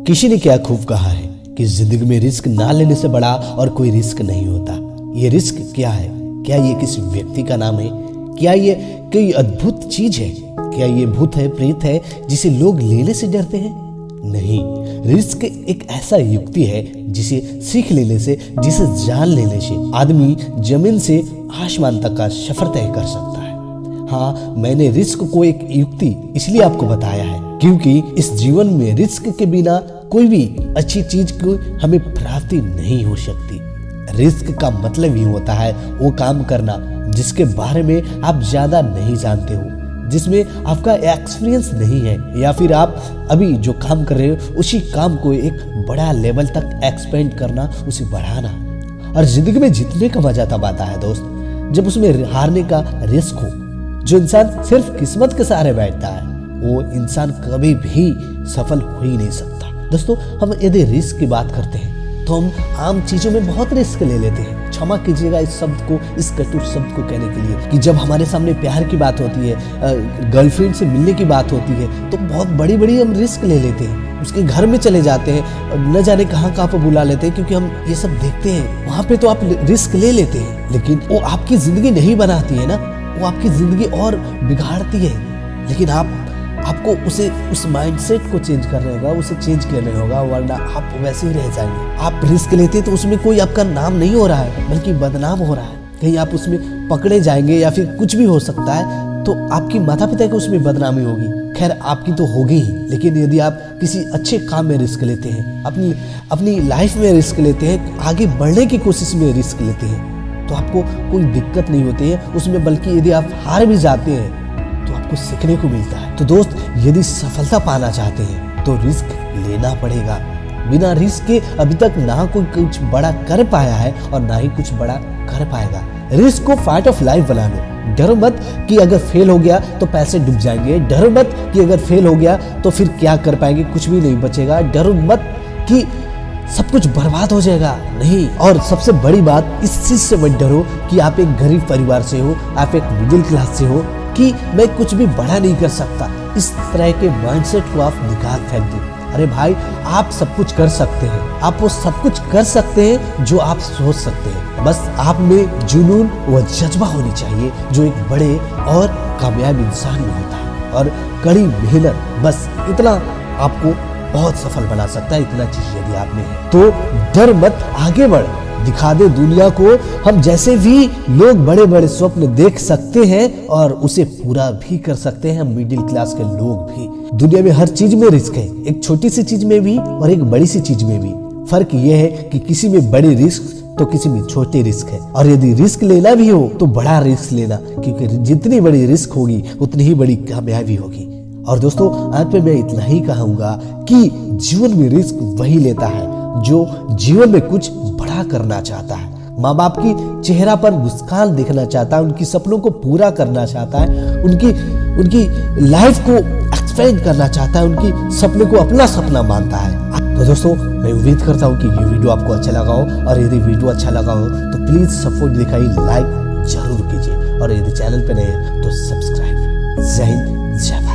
किसी ने क्या खूब कहा है कि जिंदगी में रिस्क ना लेने से बड़ा और कोई रिस्क नहीं होता। ये रिस्क क्या है? क्या ये किसी व्यक्ति का नाम है? क्या ये कोई अद्भुत चीज है? क्या ये भूत है, प्रेत है जिसे लोग लेने से डरते हैं? नहीं, रिस्क एक ऐसा युक्ति है जिसे सीख लेने से, जिसे जान लेने से आदमी जमीन से आसमान तक का सफर तय कर सकता है। हाँ, मैंने रिस्क को एक युक्ति इसलिए आपको बताया है क्योंकि इस जीवन में रिस्क के बिना कोई भी अच्छी चीज को हमें प्राप्ति नहीं हो सकती। रिस्क का मतलब ही होता है वो काम करना जिसके बारे में आप ज्यादा नहीं जानते हो, जिसमें आपका एक्सपीरियंस नहीं है, या फिर आप अभी जो काम कर रहे हो उसी काम को एक बड़ा लेवल तक एक्सपेंड करना, उसे बढ़ाना। और जिंदगी में जीतने का मजा तब आता है दोस्त, जब उसमें हारने का रिस्क हो। जो इंसान सिर्फ किस्मत के सहारे बैठता है वो इंसान कभी भी सफल हो ही नहीं सकता। दोस्तों, हम यदि रिस्क की बात करते हैं तो हम आम चीजों में बहुत रिस्क ले लेते हैं। क्षमा कीजिएगा इस शब्द को, इस कटु शब्द को कहने के लिए, कि जब हमारे सामने प्यार की बात होती है, गर्लफ्रेंड से मिलने की बात होती है, तो बहुत बड़ी बड़ी हम रिस्क ले लेते हैं। उसके घर में चले जाते हैं, न जाने कहाँ पर बुला लेते हैं, क्योंकि हम ये सब देखते हैं। वहां पे तो आप रिस्क ले लेते हैं, लेकिन वो आपकी जिंदगी नहीं बनाती है ना, वो आपकी जिंदगी और बिगाड़ती है। लेकिन आपको उस माइंडसेट को चेंज करना होगा, उसे चेंज करना होगा, वरना आप वैसे ही रह जाएंगे। आप रिस्क लेते हैं तो उसमें कोई आपका नाम नहीं हो रहा है, बल्कि बदनाम हो रहा है। कहीं आप उसमें पकड़े जाएंगे या फिर कुछ भी हो सकता है, तो आपकी माता पिता की उसमें बदनामी होगी। खैर, आपकी तो होगी ही, लेकिन यदि आप किसी अच्छे काम में रिस्क लेते हैं, अपनी लाइफ में रिस्क लेते हैं, आगे बढ़ने की कोशिश में रिस्क लेते हैं, तो आपको कोई दिक्कत नहीं होती है उसमें। बल्कि यदि आप हार भी जाते हैं तो आपको सीखने को मिलता है। तो दोस्त, यदि सफलता पाना चाहते हैं तो रिस्क लेना पड़ेगा। बिना रिस्क के अभी तक ना कोई कुछ बड़ा कर पाया है और ना ही कुछ बड़ा कर पाएगा। रिस्क को पार्ट ऑफ लाइफ बना लो। डरो मत कि अगर फेल हो गया तो पैसे डूब जाएंगे। डरो मत कि अगर फेल हो गया तो फिर क्या कर पाएंगे, कुछ भी नहीं बचेगा। डरो मत कि सब कुछ बर्बाद हो जाएगा, नहीं। और सबसे बड़ी बात, इस चीज से मत डरो कि आप एक गरीब परिवार से हो, आप एक मिडिल क्लास से हो, कि मैं कुछ भी बड़ा नहीं कर सकता। इस तरह के माइंडसेट को आप निकाल फेंक दो। अरे भाई, आप सब कुछ कर सकते हैं, आप वो सब कुछ कर सकते हैं जो आप सोच सकते हैं। बस आप में जुनून व जज्बा होनी चाहिए जो एक बड़े और कामयाब इंसान में होता है। और कड़ी मेहनत, बस इतना आपको बहुत सफल बना सकता है। इतना चीज यदि आप में है तो डर मत, आगे बढ़, दिखा दे दुनिया को हम जैसे भी लोग बड़े बड़े स्वप्न देख सकते हैं और उसे पूरा भी कर सकते हैं। मिडिल क्लास के लोग भी। दुनिया में हर चीज में रिस्क है, एक छोटी सी चीज में भी और एक बड़ी सी चीज में भी। फर्क यह है कि किसी में बड़ी रिस्क तो किसी में छोटे रिस्क है। और यदि रिस्क लेना भी हो तो बड़ा रिस्क लेना, क्योंकि जितनी बड़ी रिस्क होगी उतनी ही बड़ी कामयाबी होगी। और दोस्तों, अंत में मैं इतना ही कहूंगा कि जीवन में रिस्क वही लेता है जो जीवन में कुछ बड़ा करना चाहता है, माँ बाप की चेहरा पर मुस्कान देखना चाहता है, उनकी सपनों को पूरा करना चाहता है, उनकी लाइफ को एक्सपेंड करना चाहता है, उनकी सपने को अपना सपना मानता है। तो दोस्तों, मैं उम्मीद करता हूँ कि ये वीडियो आपको अच्छा लगा हो, और यदि वीडियो अच्छा लगा हो तो प्लीज सपोर्ट दिखाइए, लाइक जरूर कीजिए, और यदि चैनल पे नए हैं तो सब्सक्राइब। जय हिंद, जय भारत।